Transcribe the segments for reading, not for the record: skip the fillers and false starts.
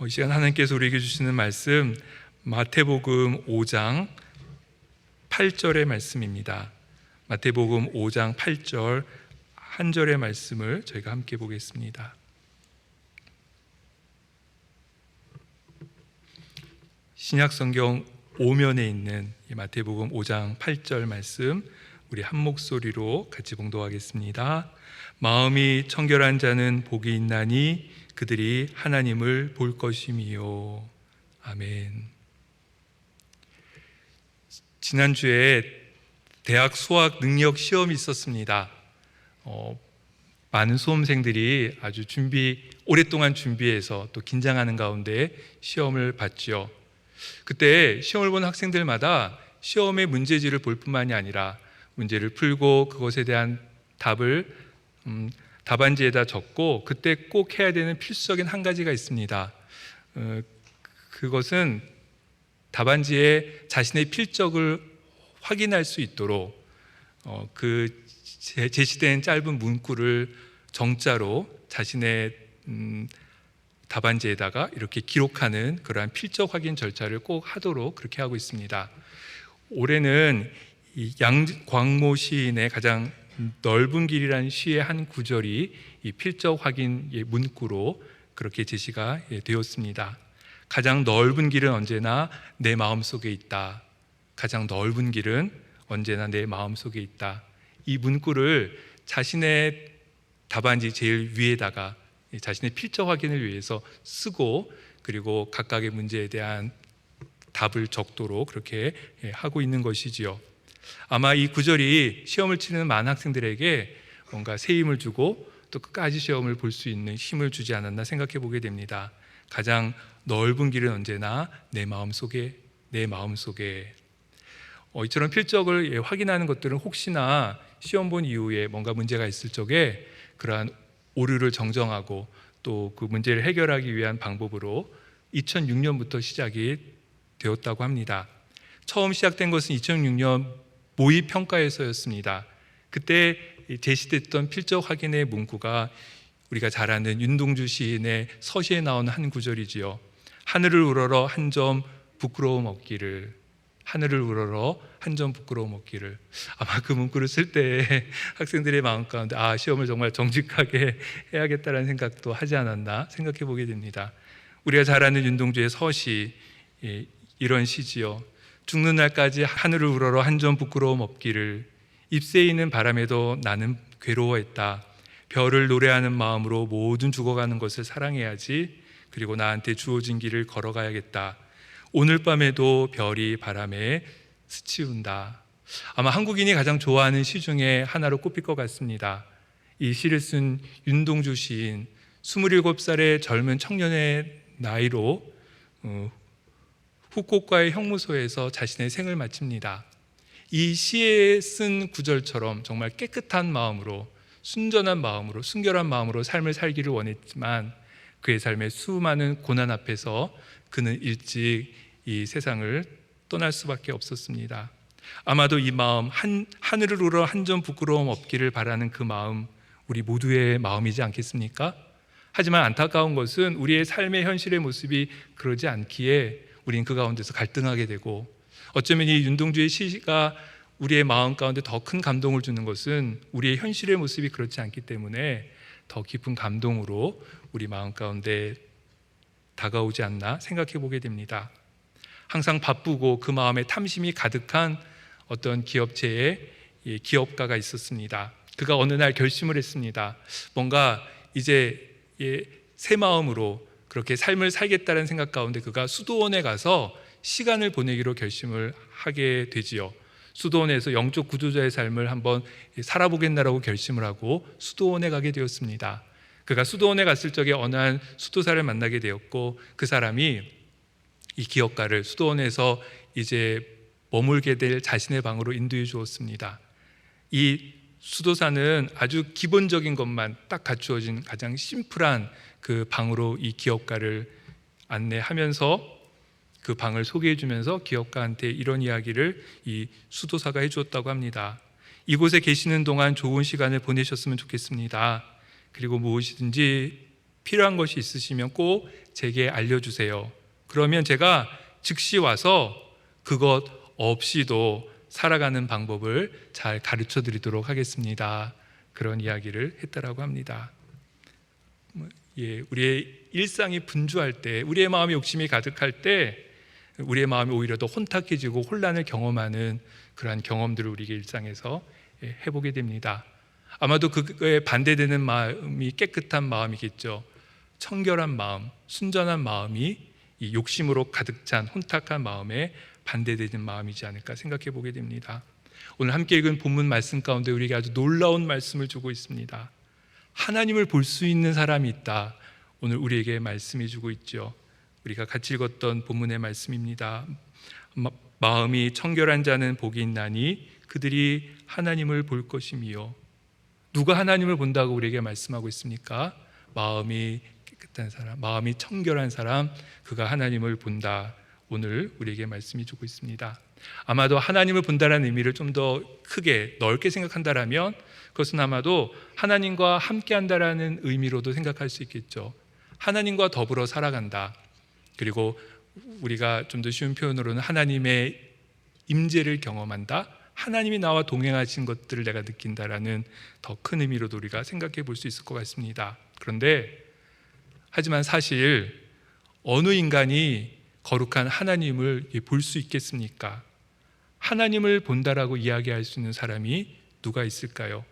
이 시간 하나님께서 우리에게 주시는 말씀 마태복음 5장 8절의 말씀입니다. 마태복음 5장 8절 한 절의 말씀을 저희가 함께 보겠습니다. 신약성경 5면에 있는 이 마태복음 5장 8절 말씀 우리 한 목소리로 같이 봉독하겠습니다. 마음이 청결한 자는 복이 있나니 그들이 하나님을 볼 것임이요. 아멘. 지난주에 대학 수학 능력 시험이 있었습니다. 많은 수험생들이 아주 오랫동안 준비해서 또 긴장하는 가운데 시험을 봤죠. 그때 시험을 본 학생들마다 시험의 문제지를 볼 뿐만이 아니라 문제를 풀고 그것에 대한 답을 답안지에다 적고 그때 꼭 해야 되는 필수적인 한 가지가 있습니다. 그것은 답안지에 자신의 필적을 확인할 수 있도록 그 제시된 짧은 문구를 정자로 자신의 답안지에다가 이렇게 기록하는 그러한 필적 확인 절차를 꼭 하도록 그렇게 하고 있습니다. 올해는 이 양광모 시인의 가장 넓은 길이라는 시의 한 구절이 이 필적 확인 문구로 그렇게 제시가 되었습니다. 가장 넓은 길은 언제나 내 마음속에 있다. 가장 넓은 길은 언제나 내 마음속에 있다. 이 문구를 자신의 답안지 제일 위에다가 자신의 필적 확인을 위해서 쓰고 그리고 각각의 문제에 대한 답을 적도록 그렇게 하고 있는 것이지요. 아마 이 구절이 시험을 치는 많은 학생들에게 뭔가 새 힘을 주고 또 끝까지 시험을 볼 수 있는 힘을 주지 않았나 생각해 보게 됩니다. 가장 넓은 길은 언제나 내 마음속에 이처럼 필적을 확인하는 것들은 혹시나 시험 본 이후에 뭔가 문제가 있을 적에 그러한 오류를 정정하고 또 그 문제를 해결하기 위한 방법으로 2006년부터 시작이 되었다고 합니다. 처음 시작된 것은 2006년 모의평가에서였습니다. 그때 제시됐던 필적 확인의 문구가 우리가 잘 아는 윤동주 시인의 서시에 나오는 한 구절이지요. 하늘을 우러러 한 점 부끄러움 없기를. 하늘을 우러러 한 점 부끄러움 없기를. 아마 그 문구를 쓸 때 학생들의 마음 가운데 시험을 정말 정직하게 해야겠다는 생각도 하지 않았나 생각해 보게 됩니다. 우리가 잘 아는 윤동주의 서시 이런 시지요. 죽는 날까지 하늘을 우러러 한 점 부끄러움 없기를. 잎새이는 바람에도 나는 괴로워했다. 별을 노래하는 마음으로 모든 죽어가는 것을 사랑해야지. 그리고 나한테 주어진 길을 걸어가야겠다. 오늘 밤에도 별이 바람에 스치운다. 아마 한국인이 가장 좋아하는 시 중에 하나로 꼽힐 것 같습니다. 이 시를 쓴 윤동주 시인 27살의 젊은 청년의 나이로 후쿠오카의 형무소에서 자신의 생을 마칩니다. 이 시에 쓴 구절처럼 정말 깨끗한 마음으로 순전한 마음으로 순결한 마음으로 삶을 살기를 원했지만 그의 삶의 수많은 고난 앞에서 그는 일찍 이 세상을 떠날 수밖에 없었습니다. 아마도 이 마음 하늘을 우러 한 점 부끄러움 없기를 바라는 그 마음 우리 모두의 마음이지 않겠습니까? 하지만 안타까운 것은 우리의 삶의 현실의 모습이 그러지 않기에 우린 그 가운데서 갈등하게 되고 어쩌면 이 윤동주의 시가 우리의 마음 가운데 더 큰 감동을 주는 것은 우리의 현실의 모습이 그렇지 않기 때문에 더 깊은 감동으로 우리 마음 가운데 다가오지 않나 생각해 보게 됩니다. 항상 바쁘고 그 마음에 탐심이 가득한 어떤 기업체의 기업가가 있었습니다. 그가 어느 날 결심을 했습니다. 뭔가 이제 새 마음으로 그렇게 삶을 살겠다는 생각 가운데 그가 수도원에 가서 시간을 보내기로 결심을 하게 되지요. 수도원에서 영적 구조자의 삶을 한번 살아보겠나라고 결심을 하고 수도원에 가게 되었습니다. 그가 수도원에 갔을 적에 어느 한 수도사를 만나게 되었고 그 사람이 이 기업가를 수도원에서 이제 머물게 될 자신의 방으로 인도해 주었습니다. 이 수도사는 아주 기본적인 것만 딱 갖추어진 가장 심플한 그 방으로 이 기업가를 안내하면서 그 방을 소개해 주면서 기업가한테 이런 이야기를 이 수도사가 해주었다고 합니다. 이곳에 계시는 동안 좋은 시간을 보내셨으면 좋겠습니다. 그리고 무엇이든지 필요한 것이 있으시면 꼭 제게 알려주세요. 그러면 제가 즉시 와서 그것 없이도 살아가는 방법을 잘 가르쳐 드리도록 하겠습니다. 그런 이야기를 했다라고 합니다. 우리의 일상이 분주할 때, 우리의 마음에 욕심이 가득할 때 우리의 마음이 오히려 더 혼탁해지고 혼란을 경험하는 그러한 경험들을 우리의 일상에서 해보게 됩니다. 아마도 그거에 반대되는 마음이 깨끗한 마음이겠죠. 청결한 마음, 순전한 마음이 이 욕심으로 가득 찬 혼탁한 마음에 반대되는 마음이지 않을까 생각해 보게 됩니다. 오늘 함께 읽은 본문 말씀 가운데 우리에게 아주 놀라운 말씀을 주고 있습니다. 하나님을 볼 수 있는 사람이 있다. 오늘 우리에게 말씀해 주고 있죠. 우리가 같이 읽었던 본문의 말씀입니다. 마음이 청결한 자는 복이 있나니 그들이 하나님을 볼 것이며. 누가 하나님을 본다고 우리에게 말씀하고 있습니까? 마음이 깨끗한 사람, 마음이 청결한 사람, 그가 하나님을 본다. 오늘 우리에게 말씀해 주고 있습니다. 아마도 하나님을 본다라는 의미를 좀 더 크게 넓게 생각한다라면 그것은 아마도 하나님과 함께 한다라는 의미로도 생각할 수 있겠죠. 하나님과 더불어 살아간다. 그리고 우리가 좀 더 쉬운 표현으로는 하나님의 임재를 경험한다. 하나님이 나와 동행하신 것들을 내가 느낀다라는 더 큰 의미로도 우리가 생각해 볼 수 있을 것 같습니다. 그런데 하지만 사실 어느 인간이 거룩한 하나님을 볼 수 있겠습니까? 하나님을 본다라고 이야기할 수 있는 사람이 누가 있을까요?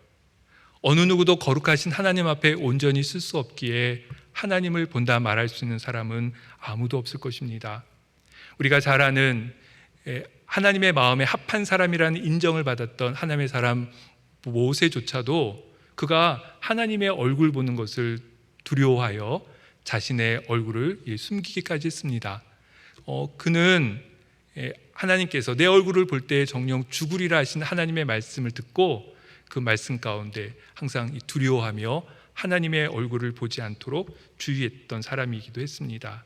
어느 누구도 거룩하신 하나님 앞에 온전히 쓸 수 없기에 하나님을 본다 말할 수 있는 사람은 아무도 없을 것입니다. 우리가 잘 아는 하나님의 마음에 합한 사람이라는 인정을 받았던 하나님의 사람 모세조차도 그가 하나님의 얼굴 보는 것을 두려워하여 자신의 얼굴을 숨기기까지 했습니다. 그는 하나님께서 내 얼굴을 볼 때 정녕 죽으리라 하신 하나님의 말씀을 듣고 그 말씀 가운데 항상 두려워하며 하나님의 얼굴을 보지 않도록 주의했던 사람이기도 했습니다.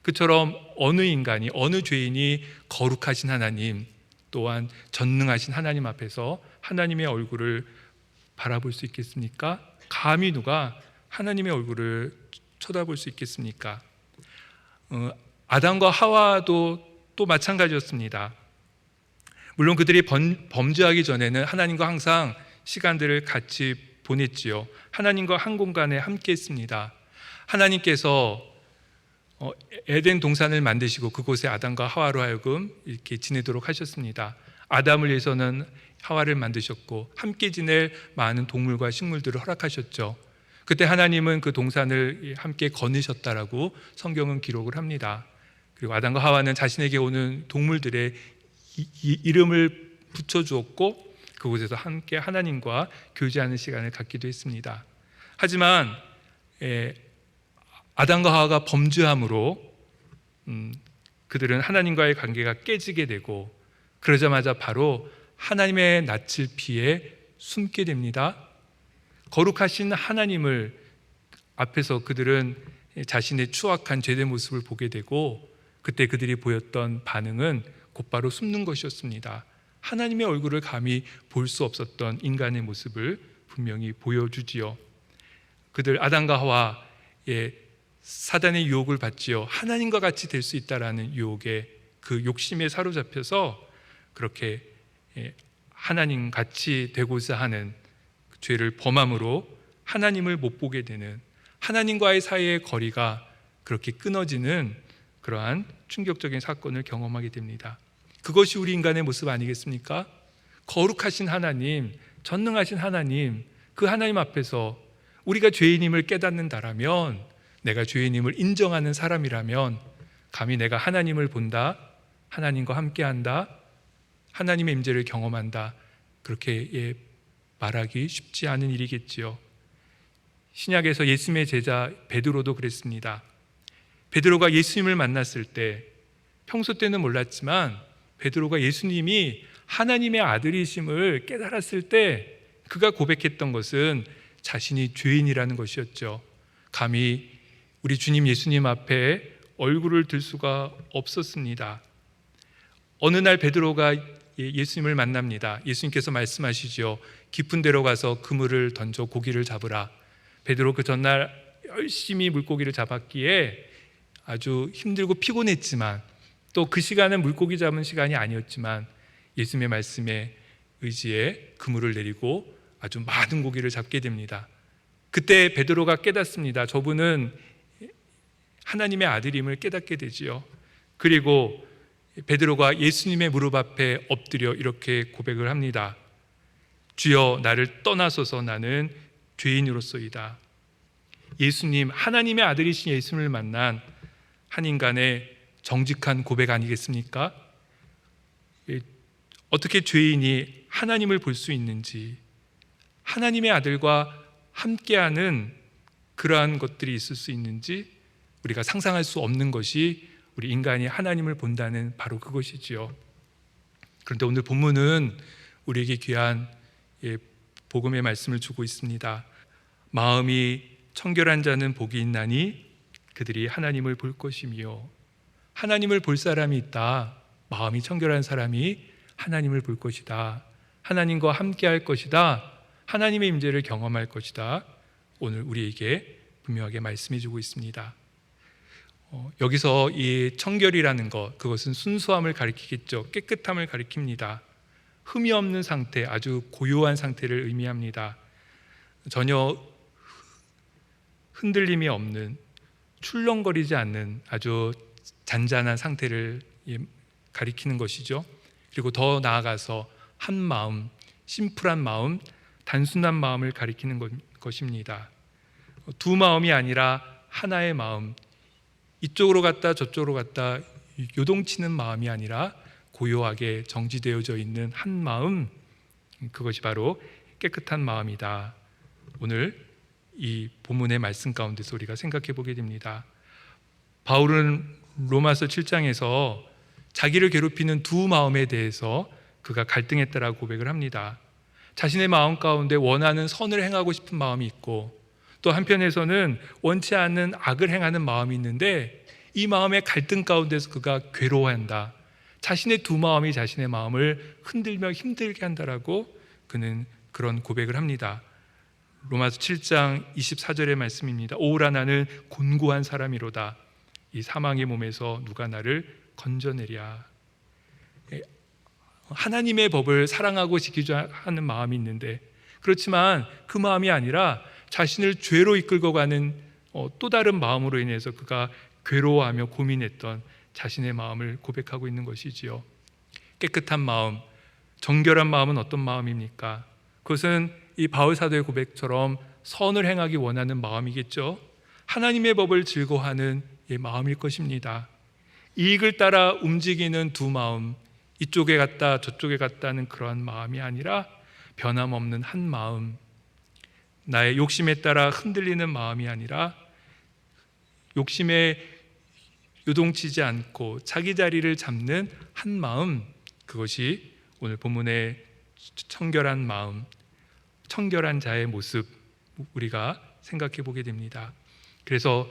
그처럼 어느 인간이, 어느 죄인이 거룩하신 하나님, 또한 전능하신 하나님 앞에서 하나님의 얼굴을 바라볼 수 있겠습니까? 감히 누가 하나님의 얼굴을 쳐다볼 수 있겠습니까? 아담과 하와도 또 마찬가지였습니다. 물론 그들이 범죄하기 전에는 하나님과 항상 시간들을 같이 보냈지요. 하나님과 한 공간에 함께 했습니다. 하나님께서 에덴 동산을 만드시고 그곳에 아담과 하와로 하여금 이렇게 지내도록 하셨습니다. 아담을 위해서는 하와를 만드셨고 함께 지낼 많은 동물과 식물들을 허락하셨죠. 그때 하나님은 그 동산을 함께 거느셨다라고 성경은 기록을 합니다. 그리고 아담과 하와는 자신에게 오는 동물들의 이름을 붙여주었고 그곳에서 함께 하나님과 교제하는 시간을 갖기도 했습니다. 하지만 아담과 하와가 범죄함으로 그들은 하나님과의 관계가 깨지게 되고 그러자마자 바로 하나님의 낯을 피해 숨게 됩니다. 거룩하신 하나님을 앞에서 그들은 자신의 추악한 죄된 모습을 보게 되고 그때 그들이 보였던 반응은 곧바로 숨는 것이었습니다. 하나님의 얼굴을 감히 볼 수 없었던 인간의 모습을 분명히 보여주지요. 그들 아담과 하와의 사단의 유혹을 받지요. 하나님과 같이 될 수 있다라는 유혹에 그 욕심에 사로잡혀서 그렇게 하나님 같이 되고자 하는 죄를 범함으로 하나님을 못 보게 되는, 하나님과의 사이의 거리가 그렇게 끊어지는 그러한 충격적인 사건을 경험하게 됩니다. 그것이 우리 인간의 모습 아니겠습니까? 거룩하신 하나님, 전능하신 하나님, 그 하나님 앞에서 우리가 죄인임을 깨닫는다라면, 내가 죄인임을 인정하는 사람이라면 감히 내가 하나님을 본다, 하나님과 함께한다, 하나님의 임재를 경험한다, 그렇게 말하기 쉽지 않은 일이겠지요. 신약에서 예수님의 제자 베드로도 그랬습니다. 베드로가 예수님을 만났을 때 평소 때는 몰랐지만 베드로가 예수님이 하나님의 아들이심을 깨달았을 때 그가 고백했던 것은 자신이 죄인이라는 것이었죠. 감히 우리 주님 예수님 앞에 얼굴을 들 수가 없었습니다. 어느 날 베드로가 예수님을 만납니다. 예수님께서 말씀하시죠. 깊은 데로 가서 그물을 던져 고기를 잡으라. 베드로 그 전날 열심히 물고기를 잡았기에 아주 힘들고 피곤했지만, 또 그 시간은 물고기 잡은 시간이 아니었지만 예수님의 말씀에 의지해 그물을 내리고 아주 많은 고기를 잡게 됩니다. 그때 베드로가 깨닫습니다. 저분은 하나님의 아들임을 깨닫게 되지요. 그리고 베드로가 예수님의 무릎 앞에 엎드려 이렇게 고백을 합니다. 주여, 나를 떠나소서, 나는 죄인으로소이다. 예수님, 하나님의 아들이신 예수님을 만난 한 인간의 정직한 고백 아니겠습니까? 어떻게 죄인이 하나님을 볼 수 있는지, 하나님의 아들과 함께하는 그러한 것들이 있을 수 있는지 우리가 상상할 수 없는 것이 우리 인간이 하나님을 본다는 바로 그것이지요. 그런데 오늘 본문은 우리에게 귀한 복음의 말씀을 주고 있습니다. 마음이 청결한 자는 복이 있나니 그들이 하나님을 볼 것이며, 하나님을 볼 사람이 있다. 마음이 청결한 사람이 하나님을 볼 것이다. 하나님과 함께 할 것이다. 하나님의 임재를 경험할 것이다. 오늘 우리에게 분명하게 말씀해 주고 있습니다. 여기서 이 청결이라는 것, 그것은 순수함을 가리키겠죠. 깨끗함을 가리킵니다. 흠이 없는 상태, 아주 고요한 상태를 의미합니다. 전혀 흔들림이 없는, 출렁거리지 않는 아주 잔잔한 상태를 가리키는 것이죠. 그리고 더 나아가서 한 마음, 심플한 마음, 단순한 마음을 가리키는 것입니다. 두 마음이 아니라 하나의 마음, 이쪽으로 갔다 저쪽으로 갔다 요동치는 마음이 아니라 고요하게 정지되어져 있는 한 마음, 그것이 바로 깨끗한 마음이다. 오늘 이 본문의 말씀 가운데서 우리가 생각해 보게 됩니다. 바울은 로마서 7장에서 자기를 괴롭히는 두 마음에 대해서 그가 갈등했다라고 고백을 합니다. 자신의 마음 가운데 원하는 선을 행하고 싶은 마음이 있고, 또 한편에서는 원치 않는 악을 행하는 마음이 있는데, 이 마음의 갈등 가운데서 그가 괴로워한다. 자신의 두 마음이 자신의 마음을 흔들며 힘들게 한다라고 그는 그런 고백을 합니다. 로마서 7장 24절의 말씀입니다. 오라, 나는 곤고한 사람이로다. 이 사망의 몸에서 누가 나를 건져내랴. 하나님의 법을 사랑하고 지키려 하는 마음이 있는데, 그렇지만 그 마음이 아니라 자신을 죄로 이끌고 가는 또 다른 마음으로 인해서 그가 괴로워하며 고민했던 자신의 마음을 고백하고 있는 것이지요. 깨끗한 마음, 정결한 마음은 어떤 마음입니까? 그것은 이 바울 사도의 고백처럼 선을 행하기 원하는 마음이겠죠. 하나님의 법을 즐거워하는 마음일 것입니다. 이익을 따라 움직이는 두 마음, 이쪽에 갔다 저쪽에 갔다는 그러한 마음이 아니라 변함없는 한 마음, 나의 욕심에 따라 흔들리는 마음이 아니라 욕심에 요동치지 않고 자기 자리를 잡는 한 마음, 그것이 오늘 본문의 청결한 마음, 청결한 자의 모습, 우리가 생각해 보게 됩니다. 그래서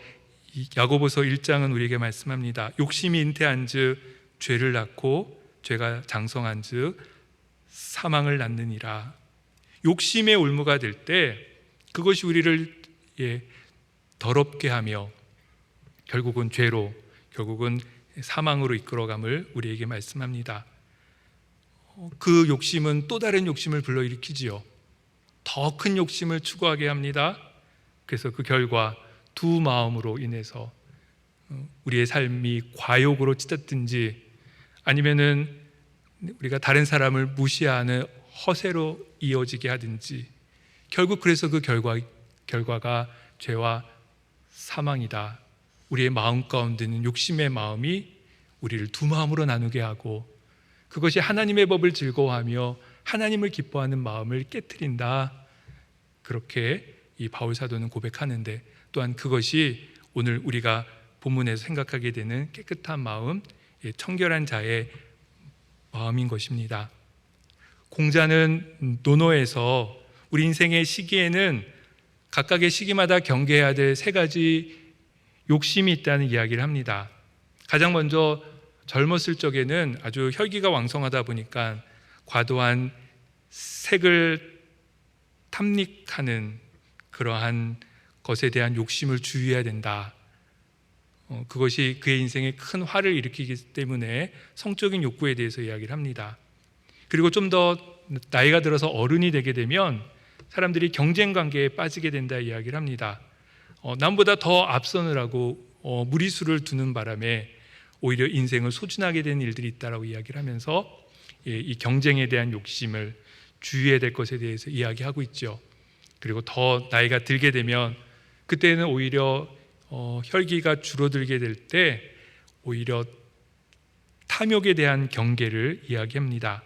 야고보서 1장은 우리에게 말씀합니다. 욕심이 잉태한즉 죄를 낳고 죄가 장성한즉 사망을 낳느니라. 욕심의 올무가 될 때 그것이 우리를 더럽게 하며 결국은 죄로, 결국은 사망으로 이끌어감을 우리에게 말씀합니다. 그 욕심은 또 다른 욕심을 불러일으키지요. 더 큰 욕심을 추구하게 합니다. 그래서 그 결과 두 마음으로 인해서 우리의 삶이 과욕으로 찢어든지, 아니면은 우리가 다른 사람을 무시하는 허세로 이어지게 하든지, 결국 그래서 그 결과가 죄와 사망이다. 우리의 마음 가운데는 욕심의 마음이 우리를 두 마음으로 나누게 하고, 그것이 하나님의 법을 즐거워하며 하나님을 기뻐하는 마음을 깨트린다. 그렇게 이 바울 사도는 고백하는데, 또한 그것이 오늘 우리가 본문에서 생각하게 되는 깨끗한 마음, 청결한 자의 마음인 것입니다. 공자는 논어에서 우리 인생의 시기에는 각각의 시기마다 경계해야 될 세 가지 욕심이 있다는 이야기를 합니다. 가장 먼저 젊었을 적에는 아주 혈기가 왕성하다 보니까 과도한 색을 탐닉하는 그러한 것에 대한 욕심을 주의해야 된다. 그것이 그의 인생에 큰 화를 일으키기 때문에 성적인 욕구에 대해서 이야기를 합니다. 그리고 좀 더 나이가 들어서 어른이 되게 되면 사람들이 경쟁 관계에 빠지게 된다 이야기를 합니다. 남보다 더 앞선을 하고 무리수를 두는 바람에 오히려 인생을 소진하게 되는 일들이 있다라고 이야기를 하면서 이 경쟁에 대한 욕심을 주의해야 될 것에 대해서 이야기하고 있죠. 그리고 더 나이가 들게 되면 그때는 오히려 혈기가 줄어들게 될 때 오히려 탐욕에 대한 경계를 이야기합니다.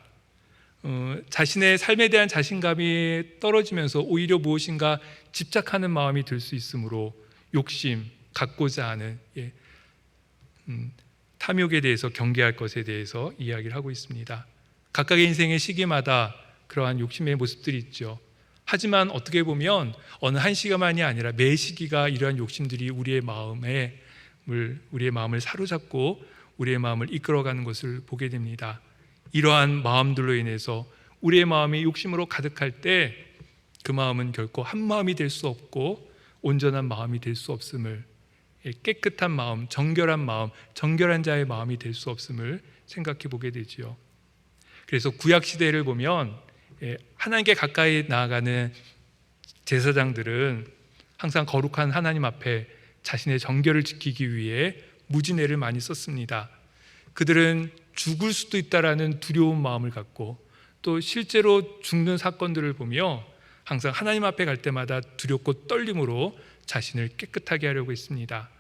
자신의 삶에 대한 자신감이 떨어지면서 오히려 무엇인가 집착하는 마음이 들 수 있으므로 욕심, 갖고자 하는 탐욕에 대해서 경계할 것에 대해서 이야기를 하고 있습니다. 각각의 인생의 시기마다 그러한 욕심의 모습들이 있죠. 하지만 어떻게 보면 어느 한 시간만이 아니라 매 시기가 이러한 욕심들이 우리의 마음을 사로잡고 우리의 마음을 이끌어가는 것을 보게 됩니다. 이러한 마음들로 인해서 우리의 마음이 욕심으로 가득할 때 그 마음은 결코 한 마음이 될 수 없고 온전한 마음이 될 수 없음을, 깨끗한 마음, 정결한 자의 마음이 될 수 없음을 생각해 보게 되지요. 그래서 구약 시대를 보면 하나님께 가까이 나아가는 제사장들은 항상 거룩한 하나님 앞에 자신의 정결을 지키기 위해 무진애를 많이 썼습니다. 그들은 죽을 수도 있다라는 두려운 마음을 갖고 또 실제로 죽는 사건들을 보며 항상 하나님 앞에 갈 때마다 두렵고 떨림으로 자신을 깨끗하게 하려고 했습니다.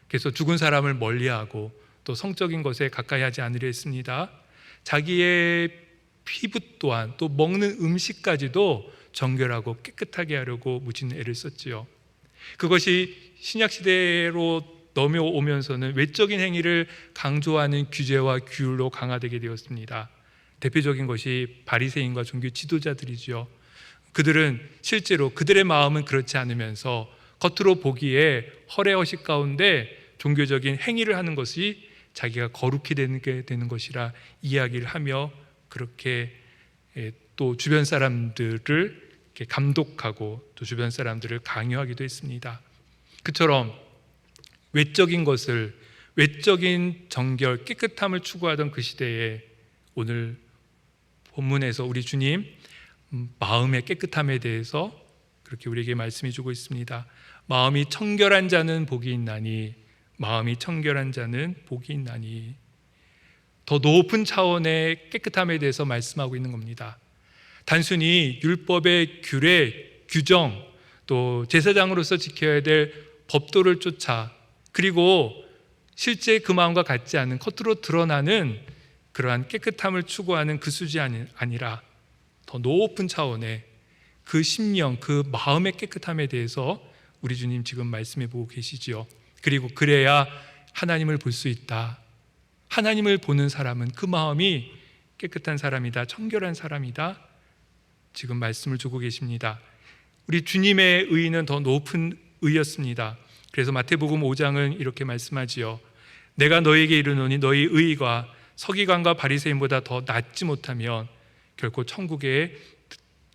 그래서 죽은 사람을 멀리하고 또 성적인 것에 가까이 하지 않으려 했습니다. 자기의 피부 또한 또 먹는 음식까지도 정결하고 깨끗하게 하려고 무진 애를 썼지요. 그것이 신약시대로 넘어오면서는 외적인 행위를 강조하는 규제와 규율로 강화되게 되었습니다. 대표적인 것이 바리새인과 종교 지도자들이죠. 그들은 실제로 그들의 마음은 그렇지 않으면서 겉으로 보기에 허례허식 가운데 종교적인 행위를 하는 것이 자기가 거룩히 되는 것이라 이야기를 하며 그렇게 또 주변 사람들을 이렇게 감독하고 또 주변 사람들을 강요하기도 했습니다. 그처럼 외적인 것을, 외적인 정결, 깨끗함을 추구하던 그 시대에 오늘 본문에서 우리 주님 마음의 깨끗함에 대해서 그렇게 우리에게 말씀해 주고 있습니다. 마음이 청결한 자는 복이 있나니, 마음이 청결한 자는 복이 있나니. 더 높은 차원의 깨끗함에 대해서 말씀하고 있는 겁니다. 단순히 율법의 규례, 규정, 또 제사장으로서 지켜야 될 법도를 쫓아 그리고 실제 그 마음과 같지 않은 겉으로 드러나는 그러한 깨끗함을 추구하는 그 수준이 아니라 더 높은 차원의 그 심령, 그 마음의 깨끗함에 대해서 우리 주님 지금 말씀해 보고 계시지요. 그리고 그래야 하나님을 볼 수 있다. 하나님을 보는 사람은 그 마음이 깨끗한 사람이다, 청결한 사람이다. 지금 말씀을 주고 계십니다. 우리 주님의 의는 더 높은 의였습니다. 그래서 마태복음 5장은 이렇게 말씀하지요. 내가 너에게 이르노니 너희 의가 서기관과 바리새인보다 더 낫지 못하면 결코 천국에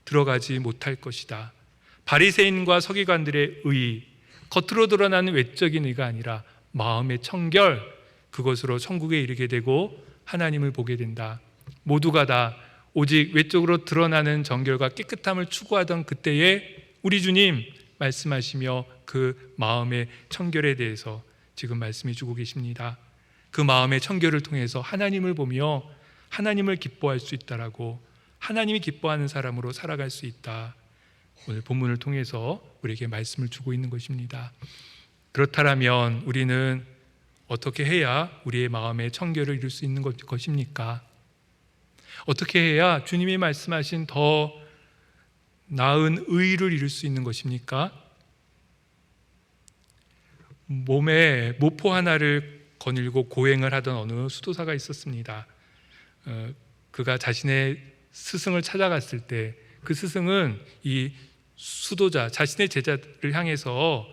들어가지 못할 것이다. 바리새인과 서기관들의 의, 겉으로 드러나는 외적인 의가 아니라 마음의 청결, 그것으로 천국에 이르게 되고 하나님을 보게 된다. 모두가 다 오직 외적으로 드러나는 정결과 깨끗함을 추구하던 그때에 우리 주님 말씀하시며 그 마음의 청결에 대해서 지금 말씀해 주고 계십니다. 그 마음의 청결을 통해서 하나님을 보며 하나님을 기뻐할 수 있다라고, 하나님이 기뻐하는 사람으로 살아갈 수 있다. 오늘 본문을 통해서 우리에게 말씀을 주고 있는 것입니다. 그렇다면 우리는 어떻게 해야 우리의 마음의 청결을 이룰 수 있는 것입니까? 어떻게 해야 주님이 말씀하신 더 나은 의를 이룰 수 있는 것입니까? 몸에 모포 하나를 거닐고 고행을 하던 어느 수도사가 있었습니다. 그가 자신의 스승을 찾아갔을 때 그 스승은 이 수도자, 자신의 제자를 향해서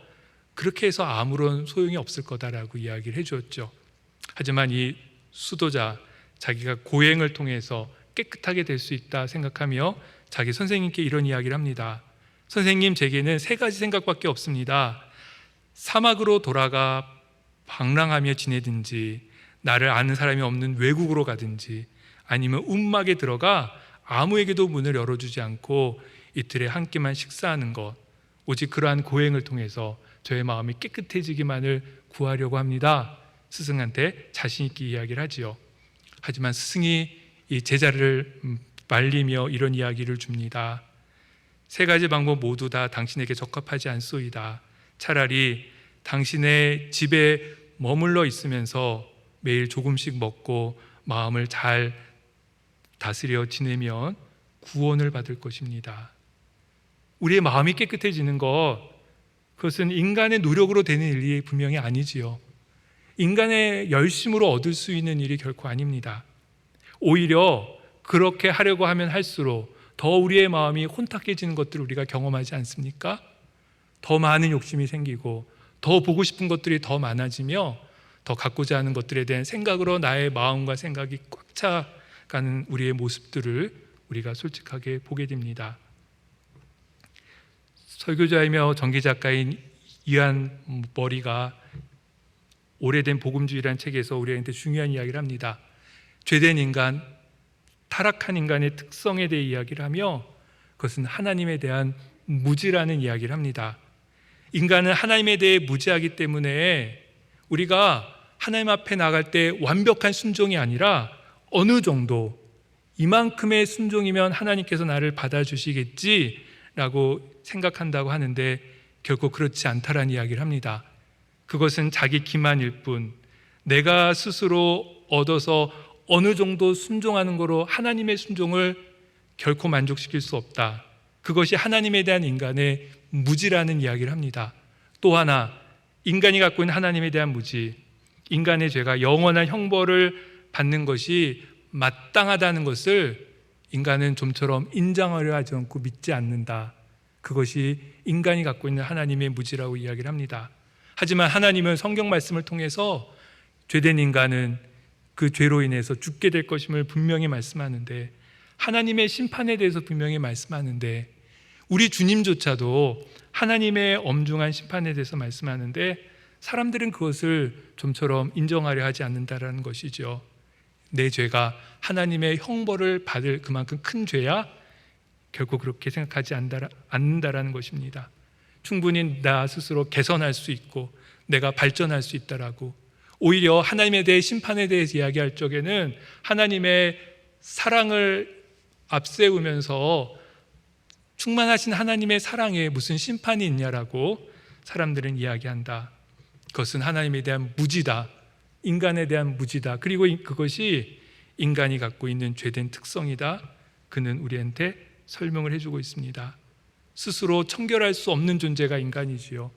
그렇게 해서 아무런 소용이 없을 거다라고 이야기를 해주었죠. 하지만 이 수도자, 자기가 고행을 통해서 깨끗하게 될 수 있다 생각하며 자기 선생님께 이런 이야기를 합니다. 선생님, 제게는 세 가지 생각밖에 없습니다. 사막으로 돌아가 방랑하며 지내든지, 나를 아는 사람이 없는 외국으로 가든지, 아니면 움막에 들어가 아무에게도 문을 열어주지 않고 이틀에 한 끼만 식사하는 것, 오직 그러한 고행을 통해서 저의 마음이 깨끗해지기만을 구하려고 합니다. 스승한테 자신 있게 이야기를 하지요. 하지만 스승이 이 제자를 말리며 이런 이야기를 줍니다. 세 가지 방법 모두 다 당신에게 적합하지 않소이다. 차라리 당신의 집에 머물러 있으면서 매일 조금씩 먹고 마음을 잘 다스려 지내면 구원을 받을 것입니다. 우리의 마음이 깨끗해지는 것, 그것은 인간의 노력으로 되는 일이 분명히 아니지요. 인간의 열심으로 얻을 수 있는 일이 결코 아닙니다. 오히려 그렇게 하려고 하면 할수록 더 우리의 마음이 혼탁해지는 것들을 우리가 경험하지 않습니까? 더 많은 욕심이 생기고 더 보고 싶은 것들이 더 많아지며 더 갖고자 하는 것들에 대한 생각으로 나의 마음과 생각이 꽉 차가는 우리의 모습들을 우리가 솔직하게 보게 됩니다. 설교자이며 전기작가인 이한 머리가 오래된 복음주의라는 책에서 우리한테 중요한 이야기를 합니다. 죄된 인간, 타락한 인간의 특성에 대해 이야기를 하며 그것은 하나님에 대한 무지라는 이야기를 합니다. 인간은 하나님에 대해 무지하기 때문에 우리가 하나님 앞에 나갈 때 완벽한 순종이 아니라 어느 정도 이만큼의 순종이면 하나님께서 나를 받아주시겠지라고 생각한다고 하는데 결코 그렇지 않다라는 이야기를 합니다. 그것은 자기 기만일 뿐, 내가 스스로 얻어서 어느 정도 순종하는 거로 하나님의 순종을 결코 만족시킬 수 없다. 그것이 하나님에 대한 인간의 무지라는 이야기를 합니다. 또 하나, 인간이 갖고 있는 하나님에 대한 무지, 인간의 죄가 영원한 형벌을 받는 것이 마땅하다는 것을 인간은 좀처럼 인정하려 하지 않고 믿지 않는다. 그것이 인간이 갖고 있는 하나님의 무지라고 이야기를 합니다. 하지만 하나님은 성경 말씀을 통해서 죄된 인간은 그 죄로 인해서 죽게 될 것임을 분명히 말씀하는데, 하나님의 심판에 대해서 분명히 말씀하는데, 우리 주님조차도 하나님의 엄중한 심판에 대해서 말씀하는데 사람들은 그것을 좀처럼 인정하려 하지 않는다라는 것이죠. 내 죄가 하나님의 형벌을 받을 그만큼 큰 죄야? 결코 그렇게 생각하지 않는다라는 것입니다. 충분히 나 스스로 개선할 수 있고 내가 발전할 수 있다라고, 오히려 하나님에 대해 심판에 대해서 이야기할 적에는 하나님의 사랑을 앞세우면서 충만하신 하나님의 사랑에 무슨 심판이 있냐라고 사람들은 이야기한다. 그것은 하나님에 대한 무지다. 인간에 대한 무지다. 그리고 그것이 인간이 갖고 있는 죄된 특성이다. 그는 우리한테 설명을 해주고 있습니다. 스스로 청결할 수 없는 존재가 인간이지요.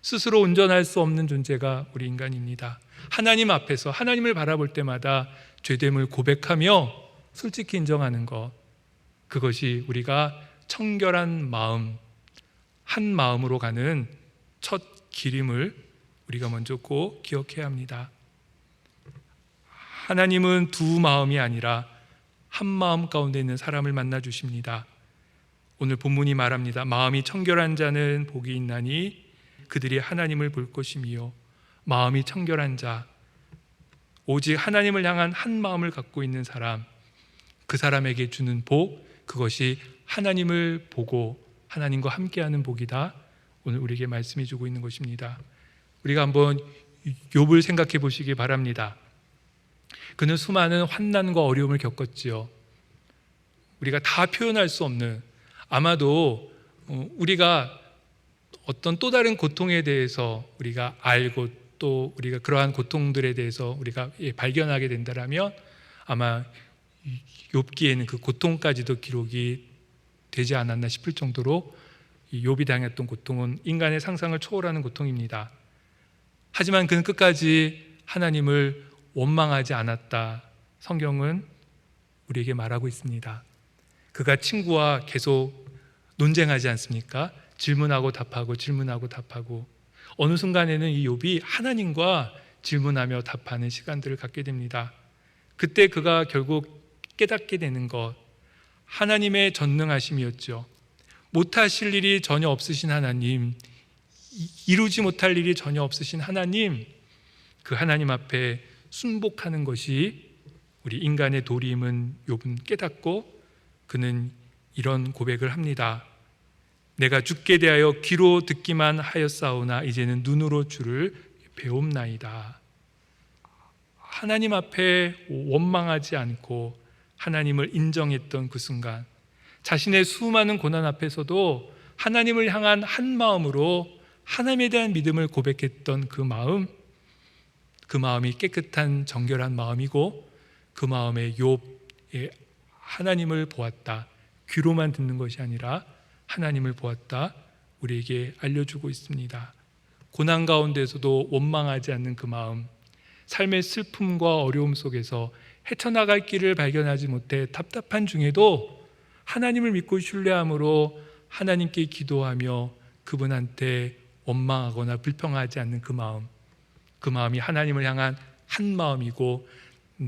스스로 온전할 수 없는 존재가 우리 인간입니다. 하나님 앞에서 하나님을 바라볼 때마다 죄됨을 고백하며 솔직히 인정하는 것, 그것이 우리가 청결한 마음, 한 마음으로 가는 첫 길임을 우리가 먼저 꼭 기억해야 합니다. 하나님은 두 마음이 아니라 한 마음 가운데 있는 사람을 만나 주십니다. 오늘 본문이 말합니다. 마음이 청결한 자는 복이 있나니 그들이 하나님을 볼 것이며, 마음이 청결한 자, 오직 하나님을 향한 한 마음을 갖고 있는 사람, 그 사람에게 주는 복, 그것이 하나님을 보고 하나님과 함께하는 복이다. 오늘 우리에게 말씀해 주고 있는 것입니다. 우리가 한번 욥을 생각해 보시기 바랍니다. 그는 수많은 환난과 어려움을 겪었지요. 우리가 다 표현할 수 없는, 아마도 우리가 어떤 또 다른 고통에 대해서 우리가 알고 또 우리가 그러한 고통들에 대해서 우리가 발견하게 된다면 아마 욥기에는 그 고통까지도 기록이 되지 않았나 싶을 정도로 욥이 당했던 고통은 인간의 상상을 초월하는 고통입니다. 하지만 그는 끝까지 하나님을 원망하지 않았다. 성경은 우리에게 말하고 있습니다. 그가 친구와 계속 논쟁하지 않습니까? 질문하고 답하고 질문하고 답하고, 어느 순간에는 이 욥이 하나님과 질문하며 답하는 시간들을 갖게 됩니다. 그때 그가 결국 깨닫게 되는 것, 하나님의 전능하심이었죠. 못하실 일이 전혀 없으신 하나님, 이루지 못할 일이 전혀 없으신 하나님, 그 하나님 앞에 순복하는 것이 우리 인간의 도리임은 욥은 깨닫고 그는 이런 고백을 합니다. 내가 주께 대하여 귀로 듣기만 하였사오나 이제는 눈으로 주를 배움나이다. 하나님 앞에 원망하지 않고 하나님을 인정했던 그 순간, 자신의 수많은 고난 앞에서도 하나님을 향한 한 마음으로 하나님에 대한 믿음을 고백했던 그 마음이 깨끗한 정결한 마음이고, 그 마음에 욥의 하나님을 보았다, 귀로만 듣는 것이 아니라 하나님을 보았다, 우리에게 알려주고 있습니다. 고난 가운데서도 원망하지 않는 그 마음, 삶의 슬픔과 어려움 속에서 헤쳐나갈 길을 발견하지 못해 답답한 중에도 하나님을 믿고 신뢰함으로 하나님께 기도하며 그분한테 원망하거나 불평하지 않는 그 마음이 하나님을 향한 한 마음이고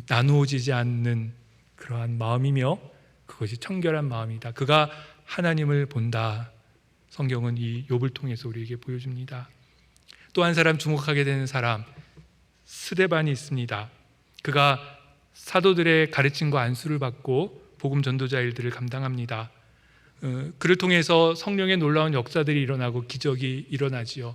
나누어지지 않는 그러한 마음이며, 그것이 청결한 마음이다. 그가 하나님을 본다. 성경은 이 욥을 통해서 우리에게 보여줍니다. 또 한 사람, 주목하게 되는 사람, 스데반이 있습니다. 그가 사도들의 가르침과 안수를 받고 복음 전도자 일들을 감당합니다. 그를 통해서 성령의 놀라운 역사들이 일어나고 기적이 일어나지요.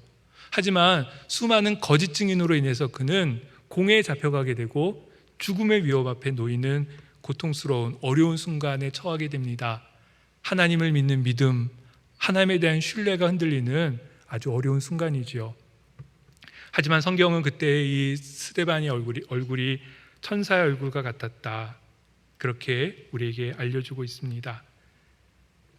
하지만 수많은 거짓 증인으로 인해서 그는 공회에 잡혀가게 되고 죽음의 위협 앞에 놓이는 고통스러운 어려운 순간에 처하게 됩니다. 하나님을 믿는 믿음, 하나님에 대한 신뢰가 흔들리는 아주 어려운 순간이지요. 하지만 성경은 그때 이 스데반의 얼굴이 천사의 얼굴과 같았다, 그렇게 우리에게 알려주고 있습니다.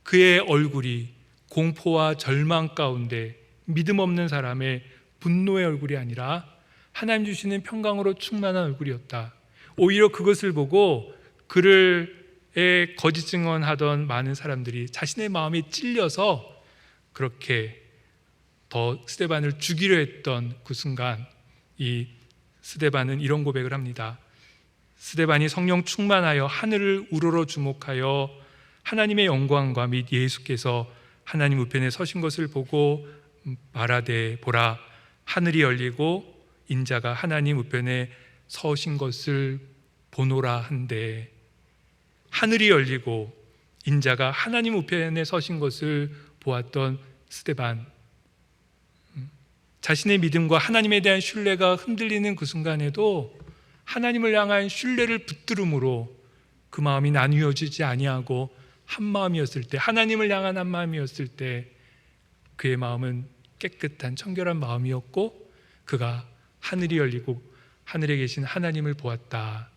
그의 얼굴이 공포와 절망 가운데 믿음 없는 사람의 분노의 얼굴이 아니라 하나님 주시는 평강으로 충만한 얼굴이었다. 오히려 그것을 보고 그를 거짓 증언하던 많은 사람들이 자신의 마음이 찔려서 그렇게 더 스데반을 죽이려 했던 그 순간, 이 스데반은 이런 고백을 합니다. 스데반이 성령 충만하여 하늘을 우러러 주목하여 하나님의 영광과 및 예수께서 하나님 우편에 서신 것을 보고 말하되, 보라, 하늘이 열리고 인자가 하나님 우편에 서신 것을 보노라 한데, 하늘이 열리고 인자가 하나님 우편에 서신 것을 보았던 스데반, 자신의 믿음과 하나님에 대한 신뢰가 흔들리는 그 순간에도 하나님을 향한 신뢰를 붙들음으로 그 마음이 나뉘어지지 아니하고 한 마음이었을 때, 하나님을 향한 한 마음이었을 때 그의 마음은 깨끗한 청결한 마음이었고, 그가 하늘이 열리고 하늘에 계신 하나님을 보았다.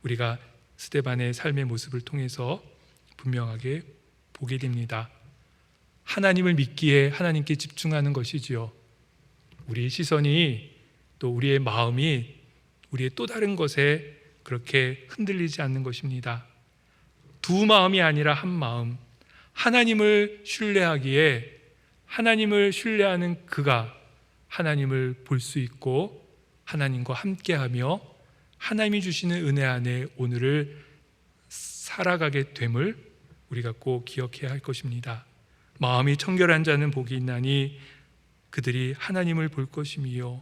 우리가 스데반의 삶의 모습을 통해서 분명하게 보게 됩니다. 하나님을 믿기에 하나님께 집중하는 것이지요. 우리의 시선이, 또 우리의 마음이 우리의 또 다른 것에 그렇게 흔들리지 않는 것입니다. 두 마음이 아니라 한 마음, 하나님을 신뢰하기에 하나님을 신뢰하는 그가 하나님을 볼 수 있고 하나님과 함께하며 하나님이 주시는 은혜 안에 오늘을 살아가게 됨을 우리가 꼭 기억해야 할 것입니다. 마음이 청결한 자는 복이 있나니 그들이 하나님을 볼 것이며,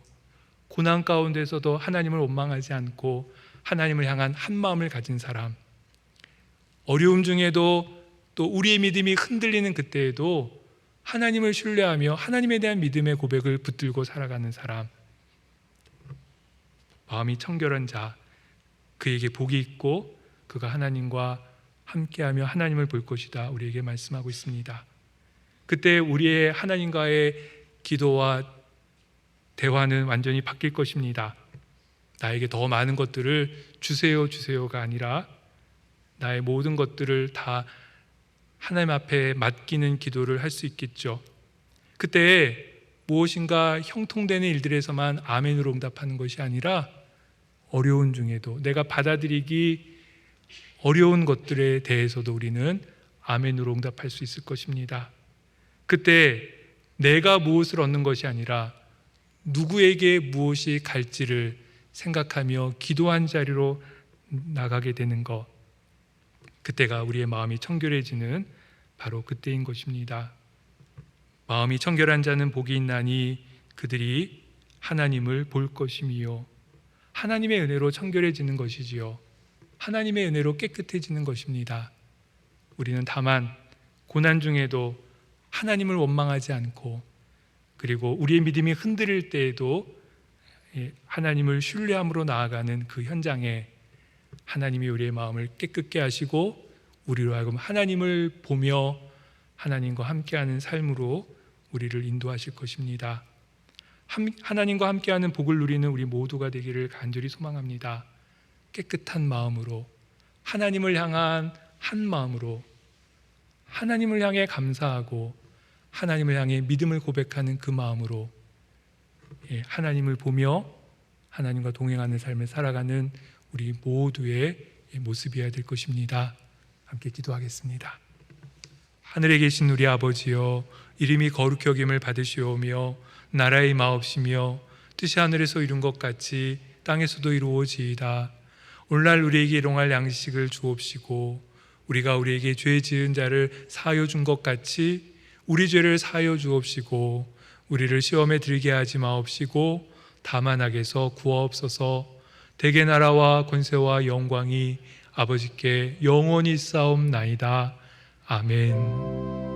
고난 가운데서도 하나님을 원망하지 않고 하나님을 향한 한 마음을 가진 사람, 어려움 중에도 또 우리의 믿음이 흔들리는 그때에도 하나님을 신뢰하며 하나님에 대한 믿음의 고백을 붙들고 살아가는 사람, 마음이 청결한 자, 그에게 복이 있고 그가 하나님과 함께하며 하나님을 볼 것이다, 우리에게 말씀하고 있습니다. 그때 우리의 하나님과의 기도와 대화는 완전히 바뀔 것입니다. 나에게 더 많은 것들을 주세요가 아니라 나의 모든 것들을 다 하나님 앞에 맡기는 기도를 할 수 있겠죠. 그때 무엇인가 형통되는 일들에서만 아멘으로 응답하는 것이 아니라 어려운 중에도, 내가 받아들이기 어려운 것들에 대해서도 우리는 아멘으로 응답할 수 있을 것입니다. 그때 내가 무엇을 얻는 것이 아니라 누구에게 무엇이 갈지를 생각하며 기도한 자리로 나가게 되는 것, 그때가 우리의 마음이 청결해지는 바로 그때인 것입니다. 마음이 청결한 자는 복이 있나니 그들이 하나님을 볼 것임이요. 하나님의 은혜로 청결해지는 것이지요. 하나님의 은혜로 깨끗해지는 것입니다. 우리는 다만 고난 중에도 하나님을 원망하지 않고, 그리고 우리의 믿음이 흔들릴 때에도 하나님을 신뢰함으로 나아가는 그 현장에 하나님이 우리의 마음을 깨끗게 하시고 우리로 하여금 하나님을 보며 하나님과 함께하는 삶으로 우리를 인도하실 것입니다. 하나님과 함께하는 복을 누리는 우리 모두가 되기를 간절히 소망합니다. 깨끗한 마음으로, 하나님을 향한 한 마음으로, 하나님을 향해 감사하고 하나님을 향해 믿음을 고백하는 그 마음으로 하나님을 보며 하나님과 동행하는 삶을 살아가는 우리 모두의 모습이어야 될 것입니다. 함께 기도하겠습니다. 하늘에 계신 우리 아버지여, 이름이 거룩히 여김을 받으시오며 나라의 마옵시며 뜻이 하늘에서 이룬 것 같이 땅에서도 이루어지이다. 오늘날 우리에게 일용할 양식을 주옵시고 우리가 우리에게 죄 지은 자를 사하여 준 것 같이 우리 죄를 사하여 주옵시고 우리를 시험에 들게 하지 마옵시고 다만 악에서 구하옵소서. 대개 나라와 권세와 영광이 아버지께 영원히 싸움나이다. 아멘.